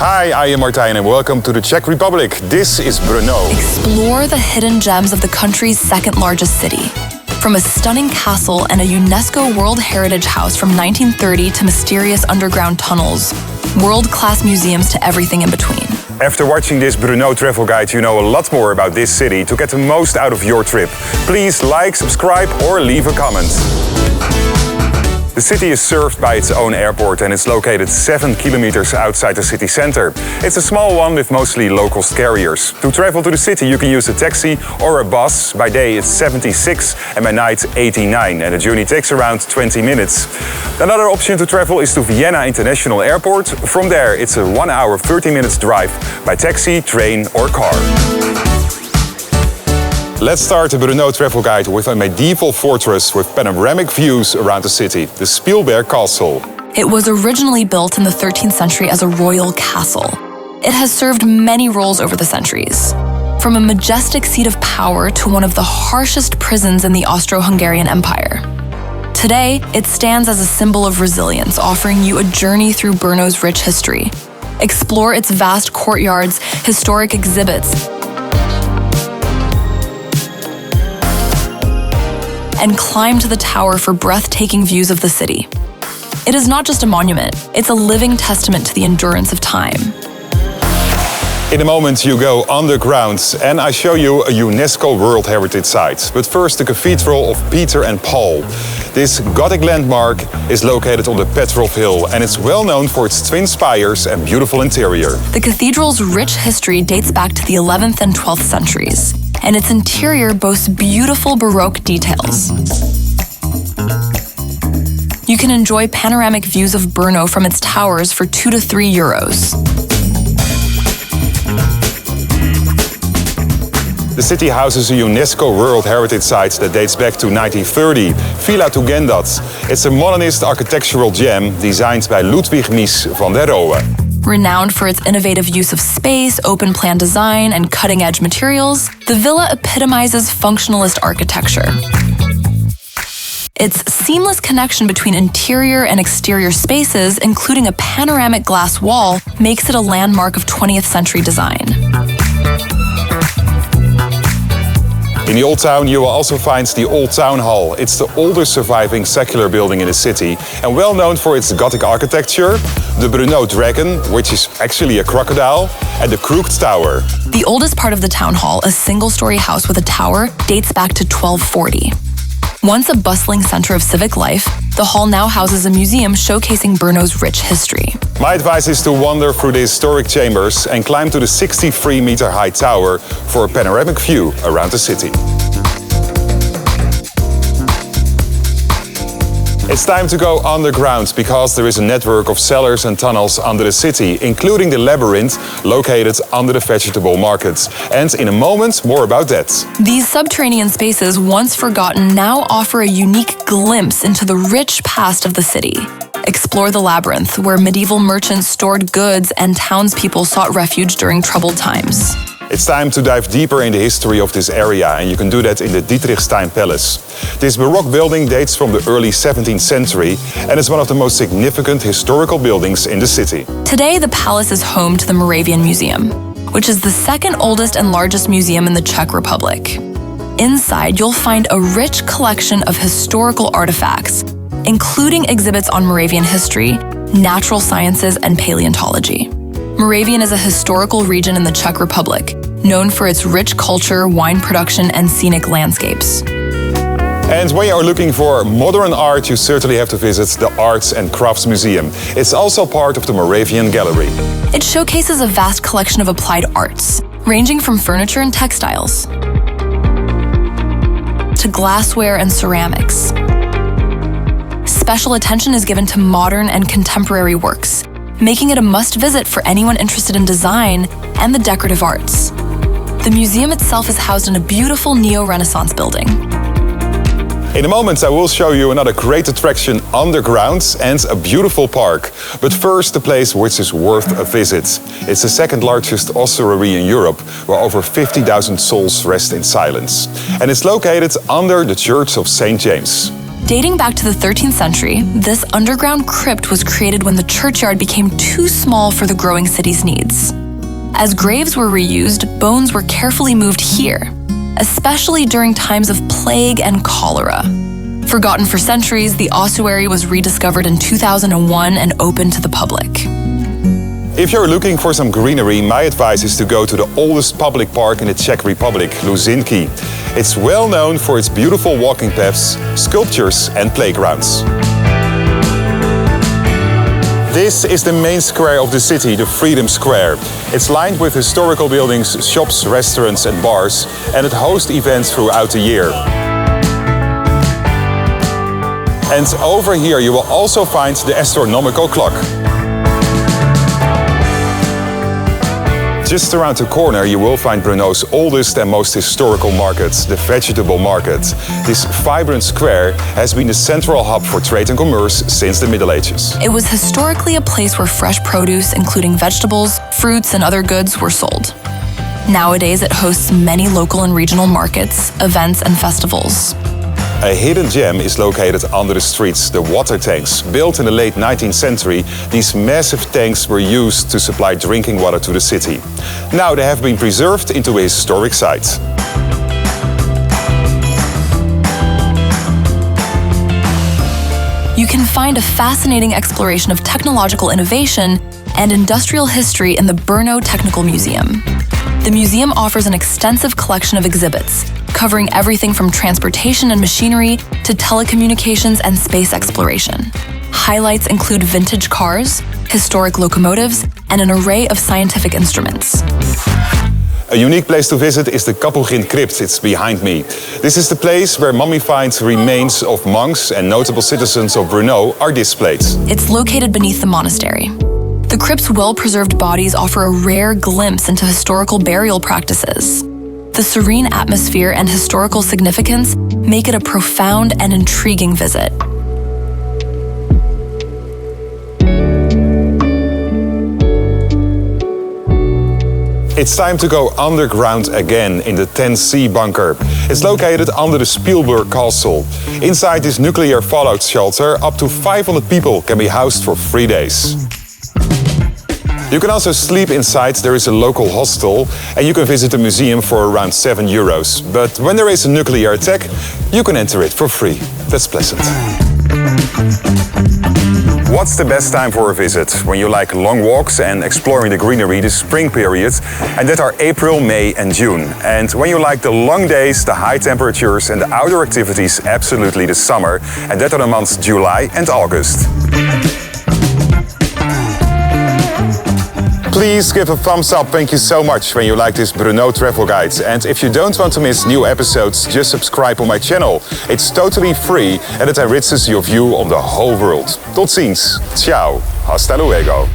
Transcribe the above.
Hi, I am Martijn and welcome to the Czech Republic. This is Brno. Explore the hidden gems of the country's second largest city. From a stunning castle and a UNESCO World Heritage House from 1930 to mysterious underground tunnels, world-class museums to everything in between. After watching this Brno travel guide, you know a lot more about this city to get the most out of your trip. Please like, subscribe or leave a comment. The city is served by its own airport and it's located 7 kilometers outside the city center. It's a small one with mostly local carriers. To travel to the city you can use a taxi or a bus. By day it's 76 and by night 89 and the journey takes around 20 minutes. Another option to travel is to Vienna International Airport. From there it's a 1 hour 30 minutes drive by taxi, train or car. Let's start the Brno travel guide with a medieval fortress with panoramic views around the city, the Špilberk Castle. It was originally built in the 13th century as a royal castle. It has served many roles over the centuries. From a majestic seat of power to one of the harshest prisons in the Austro-Hungarian Empire. Today, it stands as a symbol of resilience, offering you a journey through Brno's rich history. Explore its vast courtyards, historic exhibits, and climb to the tower for breathtaking views of the city. It is not just a monument, it's a living testament to the endurance of time. In a moment you go underground and I show you a UNESCO World Heritage Site. But first the Cathedral of Peter and Paul. This Gothic landmark is located on the Petrov Hill and it's well known for its twin spires and beautiful interior. The cathedral's rich history dates back to the 11th and 12th centuries, and its interior boasts beautiful Baroque details. You can enjoy panoramic views of Brno from its towers for €2 to €3. The city houses a UNESCO World Heritage Site that dates back to 1930, Villa Tugendhat. It's a modernist architectural gem designed by Ludwig Mies van der Rohe. Renowned for its innovative use of space, open-plan design, and cutting-edge materials, the villa epitomizes functionalist architecture. Its seamless connection between interior and exterior spaces, including a panoramic glass wall, makes it a landmark of 20th century design. In the Old Town you will also find the Old Town Hall. It's the oldest surviving secular building in the city and well known for its Gothic architecture, the Brno Dragon, which is actually a crocodile, and the Crooked Tower. The oldest part of the town hall, a single-story house with a tower, dates back to 1240. Once a bustling center of civic life, the hall now houses a museum showcasing Brno's rich history. My advice is to wander through the historic chambers and climb to the 63-meter-high tower for a panoramic view around the city. It's time to go underground because there is a network of cellars and tunnels under the city, including the Labyrint located under the vegetable market. And in a moment, more about that. These subterranean spaces, once forgotten, now offer a unique glimpse into the rich past of the city. Explore the Labyrinth, where medieval merchants stored goods and townspeople sought refuge during troubled times. It's time to dive deeper in the history of this area and you can do that in the Dietrichstein Palace. This Baroque building dates from the early 17th century and is one of the most significant historical buildings in the city. Today the palace is home to the Moravian Museum, which is the second oldest and largest museum in the Czech Republic. Inside you'll find a rich collection of historical artifacts, including exhibits on Moravian history, natural sciences and paleontology. Moravian is a historical region in the Czech Republic, known for its rich culture, wine production, and scenic landscapes. And when you are looking for modern art, you certainly have to visit the Arts and Crafts Museum. It's also part of the Moravian Gallery. It showcases a vast collection of applied arts, ranging from furniture and textiles to glassware and ceramics. Special attention is given to modern and contemporary works, making it a must-visit for anyone interested in design and the decorative arts. The museum itself is housed in a beautiful neo-Renaissance building. In a moment I will show you another great attraction underground and a beautiful park. But first the place which is worth a visit. It's the second largest ossuary in Europe, where over 50,000 souls rest in silence. And it's located under the Church of St. James. Dating back to the 13th century, this underground crypt was created when the churchyard became too small for the growing city's needs. As graves were reused, bones were carefully moved here, especially during times of plague and cholera. Forgotten for centuries, the ossuary was rediscovered in 2001 and opened to the public. If you're looking for some greenery, my advice is to go to the oldest public park in the Czech Republic, Lužánky. It's well known for its beautiful walking paths, sculptures and playgrounds. This is the main square of the city, the Freedom Square. It's lined with historical buildings, shops, restaurants and bars, and it hosts events throughout the year. And over here you will also find the astronomical clock. Just around the corner you will find Brno's oldest and most historical market, the vegetable market. This vibrant square has been the central hub for trade and commerce since the Middle Ages. It was historically a place where fresh produce, including vegetables, fruits, and other goods, were sold. Nowadays it hosts many local and regional markets, events, and festivals. A hidden gem is located under the streets, the water tanks. Built in the late 19th century, these massive tanks were used to supply drinking water to the city. Now they have been preserved into a historic site. You can find a fascinating exploration of technological innovation and industrial history in the Brno Technical Museum. The museum offers an extensive collection of exhibits, covering everything from transportation and machinery to telecommunications and space exploration. Highlights include vintage cars, historic locomotives, and an array of scientific instruments. A unique place to visit is the Capuchin Crypt. It's behind me. This is the place where mummified remains of monks and notable citizens of Brno are displayed. It's located beneath the monastery. The crypt's well-preserved bodies offer a rare glimpse into historical burial practices. The serene atmosphere and historical significance make it a profound and intriguing visit. It's time to go underground again in the 10C bunker. It's located under the Špilberk Castle. Inside this nuclear fallout shelter, up to 500 people can be housed for 3 days. You can also sleep inside. There is a local hostel and you can visit the museum for around €7. But when there is a nuclear attack, you can enter it for free. That's pleasant. What's the best time for a visit? When you like long walks and exploring the greenery, the spring period, and that are April, May and June. And when you like the long days, the high temperatures and the outdoor activities, absolutely the summer, and that are the months July and August. Please give a thumbs up, thank you so much, when you like this Brno travel guide. And if you don't want to miss new episodes, just subscribe on my channel. It's totally free and it enriches your view on the whole world. Tot ziens. Ciao. Hasta luego.